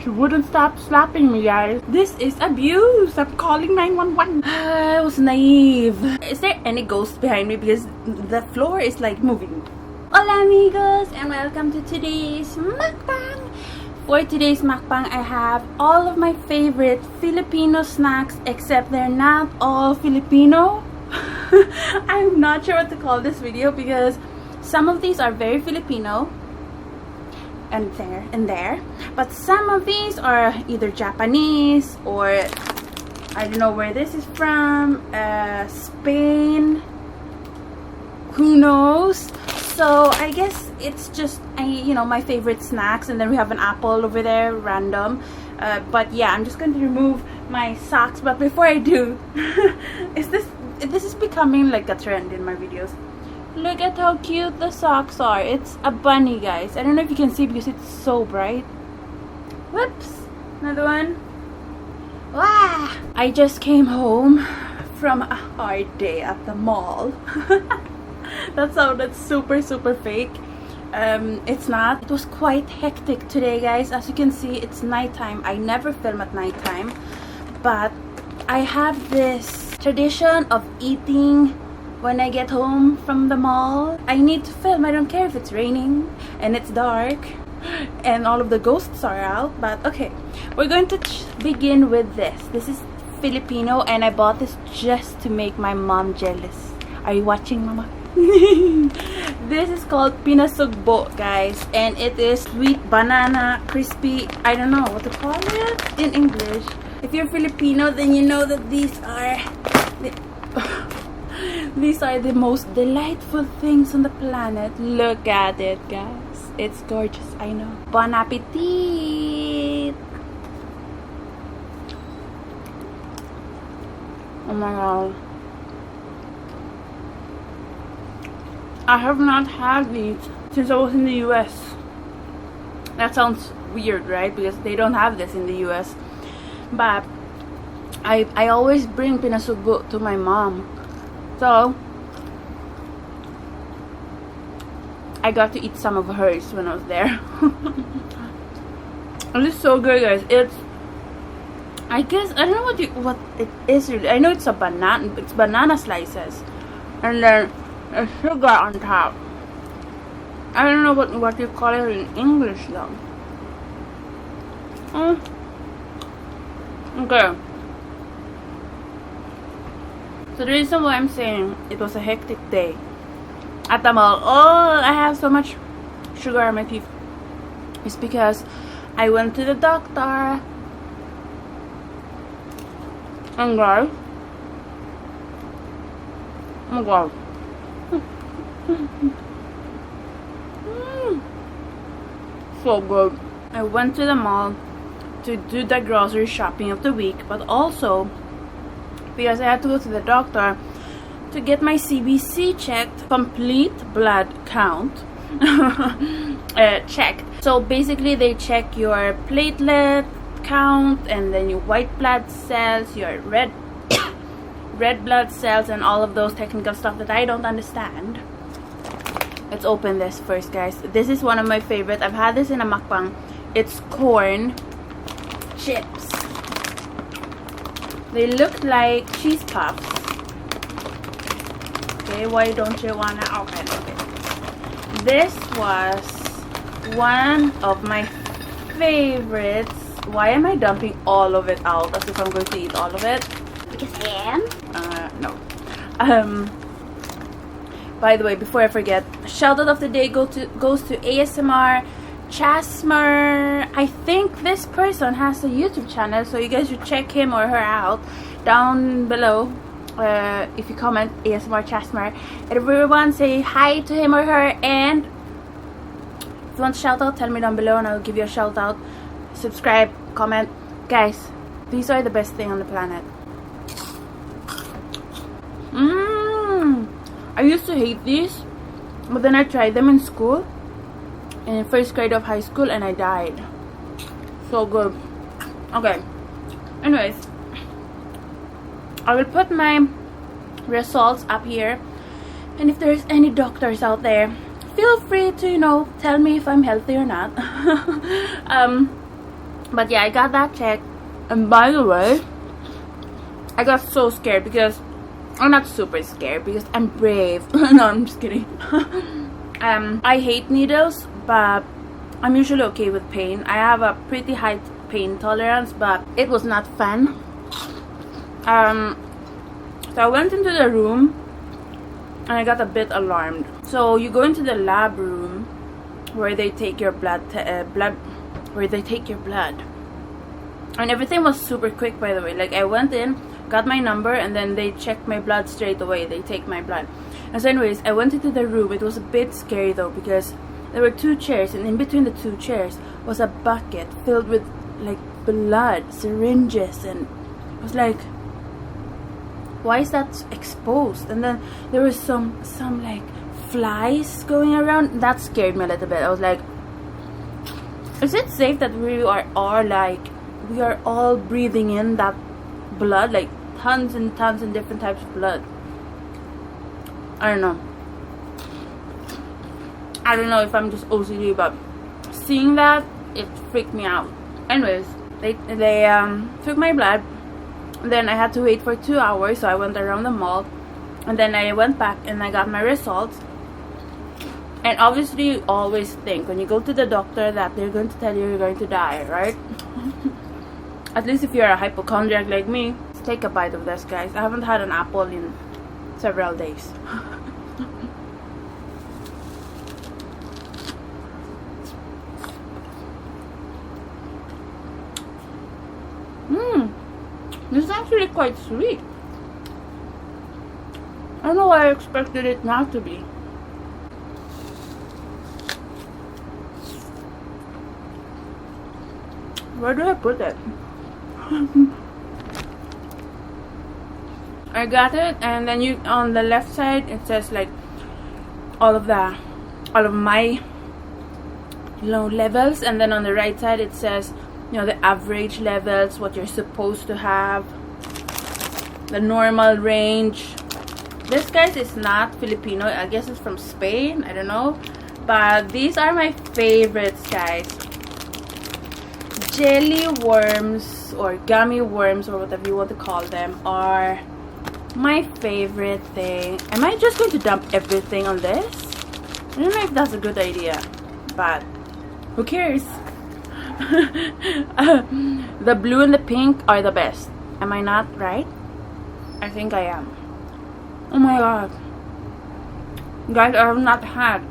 She wouldn't stop slapping me, guys. This is abuse. I'm calling 911. I was naive. Is there any ghost behind me? Because the floor is like moving. Hola amigos, and welcome to today's mukbang. For today's mukbang, I have all of my favorite Filipino snacks, except they're not all Filipino. I'm not sure what to call this video because some of these are very Filipino and there, but some of these are either Japanese or I don't know where this is from, Spain, who knows. So I guess it's just my favorite snacks, and then we have an apple over there, random. But yeah, I'm just going to remove my socks. But before I do, this is becoming like a trend in my videos. Look at how cute the socks are. It's a bunny, guys. I don't know if you can see because it's so bright. Whoops, another one. Wow! I just came home from a hard day at the mall. That sounded super fake. It's not. It was quite hectic today, guys. As you can see, it's nighttime. I never film at nighttime, but I have this tradition of eating when I get home from the mall. I need to film. I don't care if it's raining and it's dark and all of the ghosts are out. But okay, we're going to begin with this. This is Filipino, and I bought this just to make my mom jealous. Are you watching, Mama? This is called pinasugbo, guys, and it is sweet banana, crispy, I don't know what to call it in English. If you're Filipino, then you know that these are the most delightful things on the planet. Look at it, guys. It's gorgeous, I know. Bon appetit! Oh my god. I have not had these since I was in the US. That sounds weird, right? Because they don't have this in the US. But I always bring pinasugbo to my mom. So I got to eat some of hers when I was there. And it's so good, guys. It's, I guess, I don't know what it is really. I know it's a banana. It's banana slices, and then a sugar on top. I don't know what you call it in English though. Okay. So the reason why I'm saying it was a hectic day at the mall, I have so much sugar on my teeth, is because I went to the doctor. And guys, oh my god. So good. I went to the mall to do the grocery shopping of the week, but also because I had to go to the doctor to get my CBC checked, complete blood count checked. So basically they check your platelet count, and then your white blood cells, your red blood cells, and all of those technical stuff that I don't understand. Let's open this first, guys. This is one of my favorite. I've had this in a mukbang. It's corn chips. They look like cheese puffs. Okay, why don't you wanna open it? This was one of my favorites. Why am I dumping all of it out as if I'm going to eat all of it? Because I am? No. By the way, before I forget, shout out of the day goes to ASMR Chasmer. I think this person has a YouTube channel, so you guys should check him or her out down below. If you comment ASMR Chasmer, everyone say hi to him or her, and if you want a shout out, tell me down below and I'll give you a shout out. Subscribe, comment. Guys, these are the best thing on the planet. I used to hate these, but then I tried them in school, in first grade of high school, and I died. So good. Okay, anyways, I will put my results up here, and if there's any doctors out there, feel free to tell me if I'm healthy or not. But yeah, I got that checked. And by the way, I got so scared because I'm not super scared because I'm brave. No, I'm just kidding. I hate needles, but I'm usually okay with pain. I have a pretty high pain tolerance, but it was not fun. So I went into the room and I got a bit alarmed. So you go into the lab room where they take your blood, and everything was super quick, by the way. Like, I went in, got my number, and then they checked my blood straight away. They take my blood. And so anyways, I went into the room. It was a bit scary though, because there were 2 chairs, and in between the 2 chairs was a bucket filled with like blood, syringes, and I was like, why is that exposed? And then there was some like flies going around. That scared me a little bit. I was like, is it safe that we are all breathing in that blood, like tons and tons and different types of blood? I don't know if I'm just OCD, but seeing that, it freaked me out. Anyways, they took my blood. Then I had to wait for 2 hours, so I went around the mall, and then I went back and I got my results. And obviously, you always think when you go to the doctor that they're going to tell you you're going to die, right? At least if you're a hypochondriac like me. Let's take a bite of this, guys. I haven't had an apple in several days. This is actually quite sweet. I don't know why I expected it not to be. Where do I put it? I got it, and then you on the left side it says like all of my levels, and then on the right side it says, you know, the average levels, what you're supposed to have, the normal range. This, guys, is not Filipino. I guess it's from Spain. I don't know. But these are my favorites, guys. Jelly worms or gummy worms or whatever you want to call them are my favorite thing. Am I just going to dump everything on this? I don't know if that's a good idea, but who cares? The blue and the pink are the best. Am I not right? I think I am. Oh my god. Guys, I have not had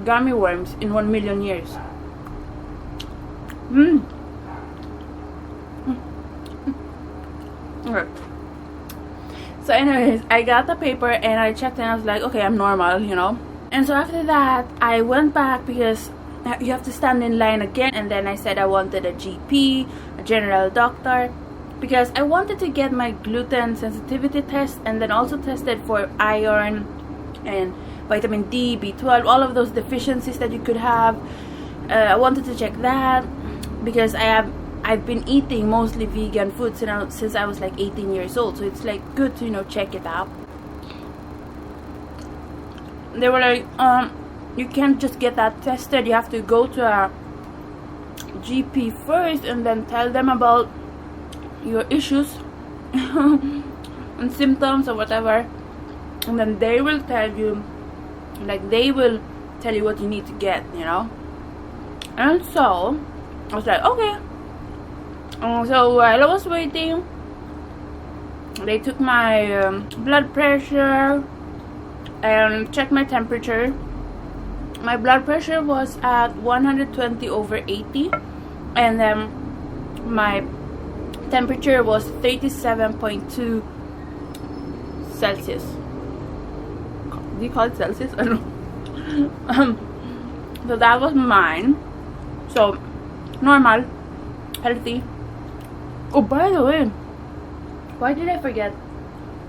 gummy worms in 1 million years. Okay. So anyways, I got the paper and I checked and I was like, okay, I'm normal, you know. And so after that, I went back because you have to stand in line again, and then I said I wanted a GP, a general doctor, because I wanted to get my gluten sensitivity test and then also tested for iron and vitamin D, B12, all of those deficiencies that you could have. I wanted to check that because I've been eating mostly vegan food since I was like 18 years old, so it's like good to, you know, check it out. They were like, you can't just get that tested. You have to go to a GP first and then tell them about your issues and symptoms or whatever, and then they will tell you, like, they will tell you what you need to get, you know. And so I was like, okay. So while I was waiting, they took my blood pressure and checked my temperature. My blood pressure was at 120 over 80, and then my temperature was 37.2 Celsius. Do you call it Celsius? I don't know. So that was mine. So normal, healthy. Oh, by the way, why did I forget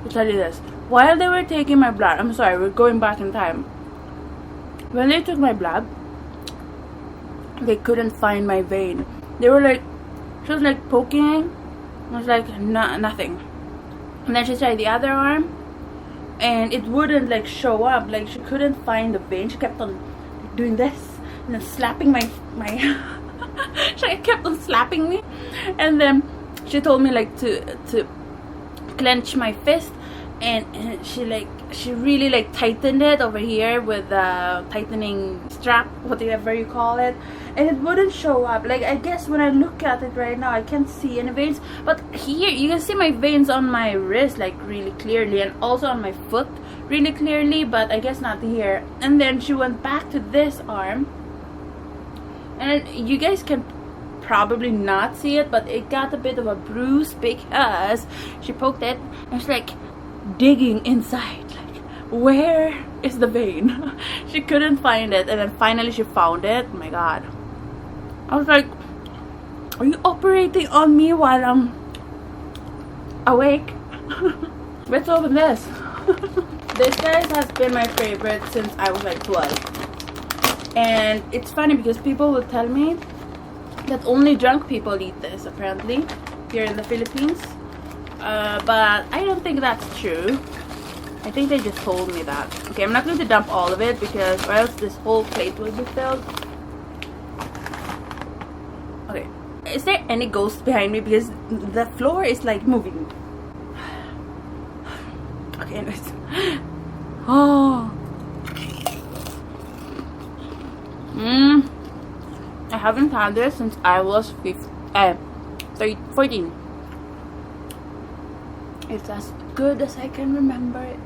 to tell you this? While they were taking my blood, I'm sorry, we're going back in time. When they took my blood, they couldn't find my vein. They were like, she was like poking. I was like, nothing. And then she tried the other arm, and it wouldn't like show up. Like, she couldn't find the vein. She kept on doing this and then slapping my she kept on slapping me. And then she told me like to clench my fist, and she really like tightened it over here with the tightening strap, whatever you call it, and it wouldn't show up. Like, I guess when I look at it right now I can't see any veins, but here you can see my veins on my wrist like really clearly, and also on my foot really clearly, but I guess not here. And then she went back to this arm, and you guys can probably not see it, but it got a bit of a bruise because she poked it and she's like digging inside, like, where is the vein? She couldn't find it, and then finally she found it. Oh my god, I was like, are you operating on me while I'm awake? Let's open this. This, guys, has been my favorite since I was like 12, and it's funny because people will tell me that only drunk people eat this, apparently, here in the Philippines. But I don't think that's true. I think they just told me that. Okay, I'm not going to dump all of it because or else this whole plate will be filled. Okay, is there any ghost behind me? Because the floor is like moving. Okay, anyways. Oh. I haven't had this since I was 14. It's as good as I can remember it.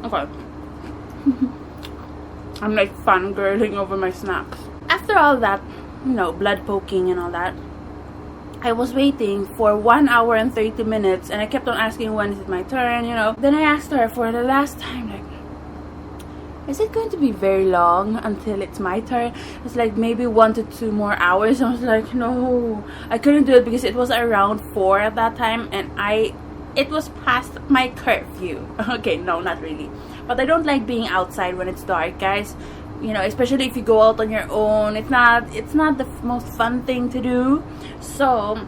Okay. I'm like fangirling over my snacks. After all that, you know, blood poking and all that, I was waiting for 1 hour and 30 minutes, and I kept on asking when is it my turn, you know. Then I asked her for the last time, like, is it going to be very long until it's my turn? It's like maybe 1 to 2 more hours. I was like, no, I couldn't do it because it was around 4 at that time, and it was past my curfew. Okay, no, not really, but I don't like being outside when it's dark, guys. You know, especially if you go out on your own, it's not the most fun thing to do. So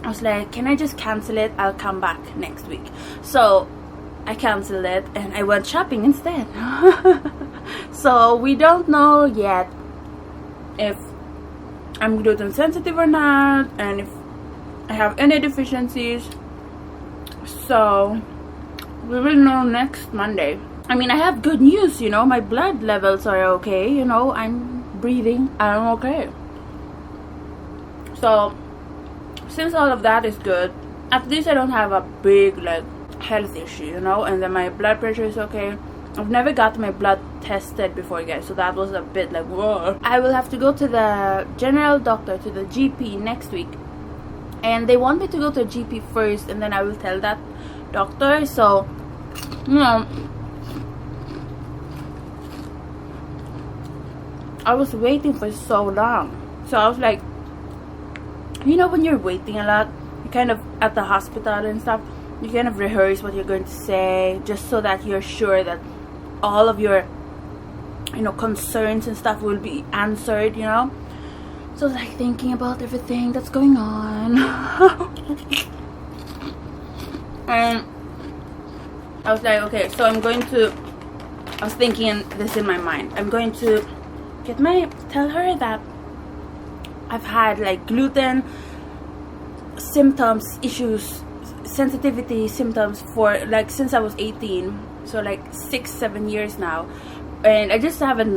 I was like, can I just cancel it? I'll come back next week. So I canceled it and I went shopping instead. So we don't know yet if I'm gluten sensitive or not, and if I have any deficiencies. So we will know next Monday. I mean, I have good news, you know, my blood levels are okay, you know, I'm breathing, I'm okay. So since all of that is good, at least I don't have a big like health issue, you know, and then my blood pressure is okay. I've never got my blood tested before, guys, so that was a bit like, whoa. I will have to go to the general doctor, to the GP next week, and they want me to go to a GP first, and then I will tell that doctor. So, you know, I was waiting for so long, so I was like, you know, when you're waiting a lot, you kind of at the hospital and stuff, you kind of rehearse what you're going to say just so that you're sure that all of your, you know, concerns and stuff will be answered, you know. So I was like thinking about everything that's going on. And I was like, okay, so I was thinking this in my mind, I'm going to tell her that I've had like gluten symptoms, issues, sensitivity symptoms for like since I was 18, so like 6-7 years now, and I just didn't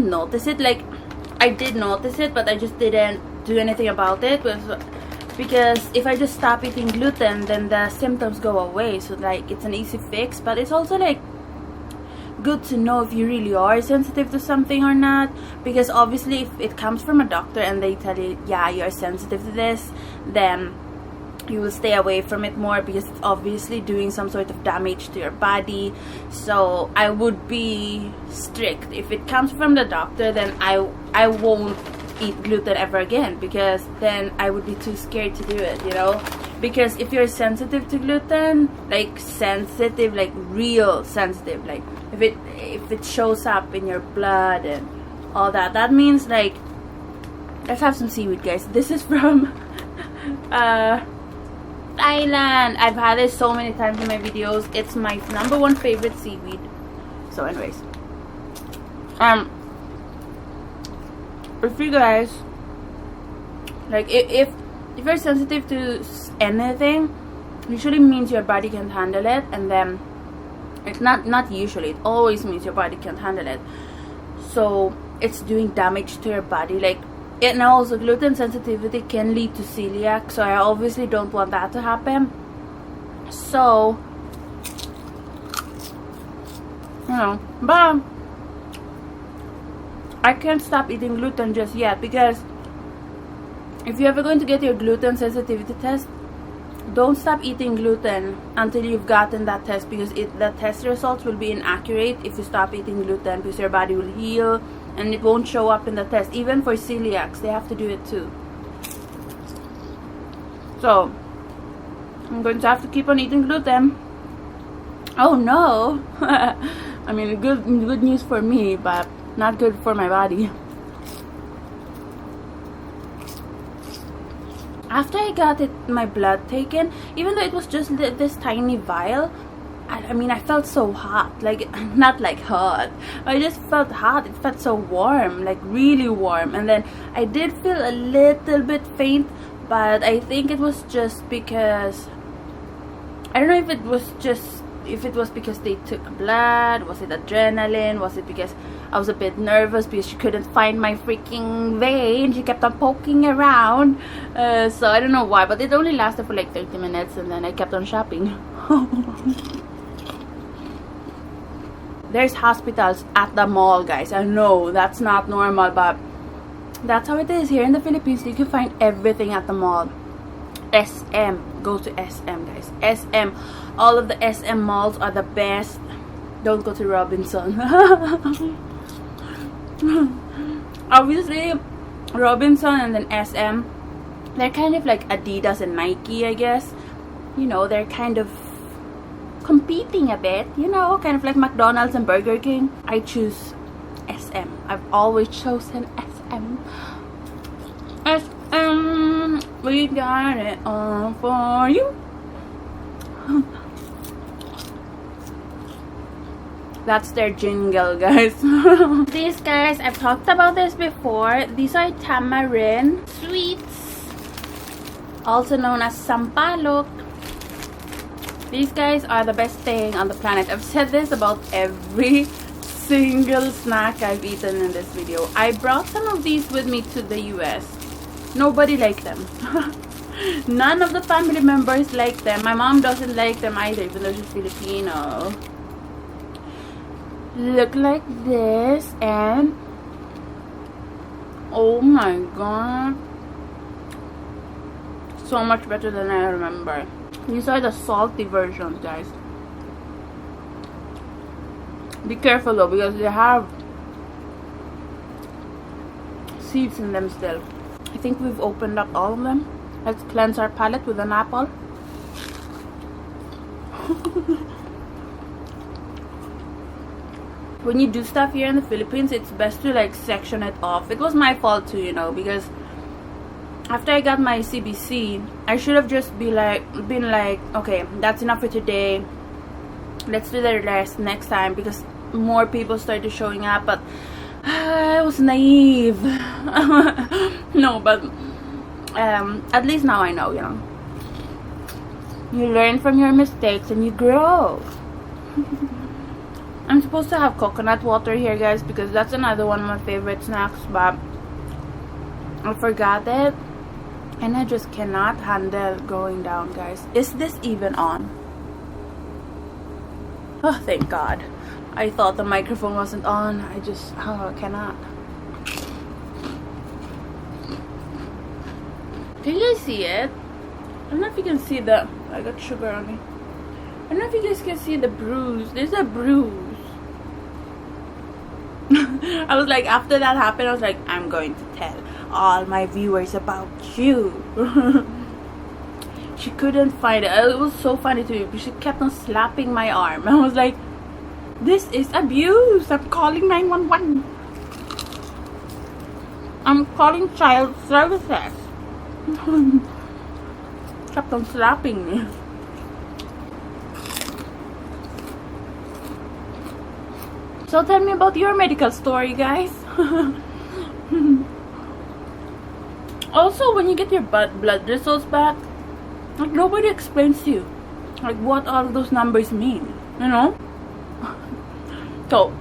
notice it. Like, I did notice it, but I just didn't do anything about it, because if I just stop eating gluten, then the symptoms go away. So like, it's an easy fix, but it's also like good to know if you really are sensitive to something or not, because obviously if it comes from a doctor and they tell you, yeah, you're sensitive to this, then you will stay away from it more, because it's obviously doing some sort of damage to your body. So I would be strict. If it comes from the doctor, then I won't eat gluten ever again, because then I would be too scared to do it, you know. Because if you're sensitive to gluten, like sensitive, like real sensitive, like if it shows up in your blood and all that, that means like, let's have some seaweed, guys. This is from Thailand. I've had it so many times in my videos. It's my #1 favorite seaweed. So anyways, if you guys like, if you're sensitive to anything, usually means your body can't handle it, and then it's not usually, it always means your body can't handle it. So it's doing damage to your body. Like, and also gluten sensitivity can lead to celiac, so I obviously don't want that to happen. So, you know, but I can't stop eating gluten just yet, because if you're ever going to get your gluten sensitivity test, don't stop eating gluten until you've gotten that test, because the test results will be inaccurate if you stop eating gluten, because your body will heal and it won't show up in the test. Even for celiacs, they have to do it too. So I'm going to have to keep on eating gluten. Oh no. I mean, good news for me, but not good for my body. After I got my blood taken, even though it was just this tiny vial, I mean, I felt so hot. Like, not like hot, I just felt hot. It felt so warm, like really warm. And then I did feel a little bit faint, but I think it was just because, I don't know if it was because they took blood. Was it adrenaline? Was it because I was a bit nervous because she couldn't find my freaking vein? She kept on poking around. So I don't know why, but it only lasted for like 30 minutes, and then I kept on shopping. There's hospitals at the mall, guys. I know that's not normal, but that's how it is here in the Philippines. You can find everything at the mall. SM, go to SM, guys. SM, all of the SM malls are the best. Don't go to Robinson. Obviously Robinson and then SM, they're kind of like Adidas and Nike, I guess. You know, they're kind of competing a bit, you know, kind of like McDonald's and Burger King. I choose SM. I've always chosen SM. SM, we got it all for you. That's their jingle, guys. These guys, I've talked about this before. These are tamarind sweets, also known as sampalok. These guys are the best thing on the planet. I've said this about every single snack I've eaten in this video. I brought some of these with me to the US. Nobody liked them. None of the family members like them. My mom doesn't like them either, even though she's Filipino. Look like this, and oh my god, so much better than I remember. These are the salty versions, guys. Be careful though, because they have seeds in them still. I think we've opened up all of them. Let's cleanse our palate with an apple. When you do stuff here in the Philippines, it's best to like section it off. It was my fault too, you know, because after I got my CBC, I should have just been like, okay, that's enough for today. Let's do the rest next time, because more people started showing up. But I was naive. No, but at least now I know, you know. You learn from your mistakes and you grow. I'm supposed to have coconut water here, guys, because that's another one of my favorite snacks, but I forgot it, and I just cannot handle going down, guys. Is this even on? Oh, thank God. I thought the microphone wasn't on. I just cannot. Can you guys see it? I don't know if you can see the... I got sugar on me. I don't know if you guys can see the bruise. There's a bruise. I was like, after that happened, I was like, I'm going to tell all my viewers about you. She couldn't find it. It was so funny to me. She kept on slapping my arm. I was like, this is abuse. I'm calling 911. I'm calling child services. Kept on slapping me. So tell me about your medical story, guys. Also, when you get your blood results back, like nobody explains to you like what all those numbers mean, you know. So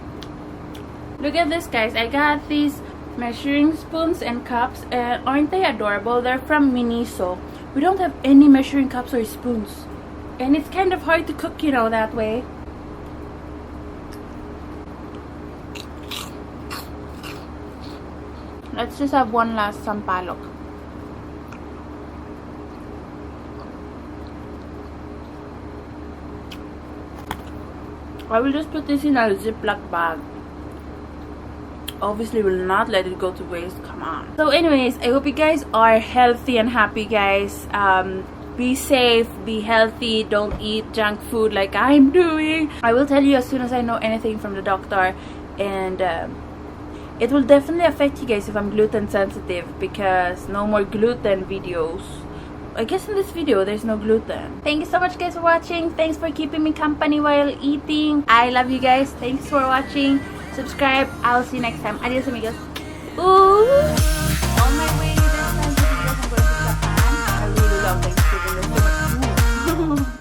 look at this, guys. I got these measuring spoons and cups, and aren't they adorable? They're from Miniso. We don't have any measuring cups or spoons, and it's kind of hard to cook, you know, that way. Let's just have one last sampalok. I will just put this in a Ziploc bag. Obviously will not let it go to waste. Come on. So anyways, I hope you guys are healthy and happy, guys. Be safe, be healthy, don't eat junk food like I'm doing. I will tell you as soon as I know anything from the doctor, and it will definitely affect you guys if I'm gluten sensitive, because no more gluten videos. I guess in this video there's no gluten. Thank you so much, guys, for watching. Thanks for keeping me company while eating. I love you guys. Thanks for watching. Subscribe. I'll see you next time. Adios, amigos. Ooh.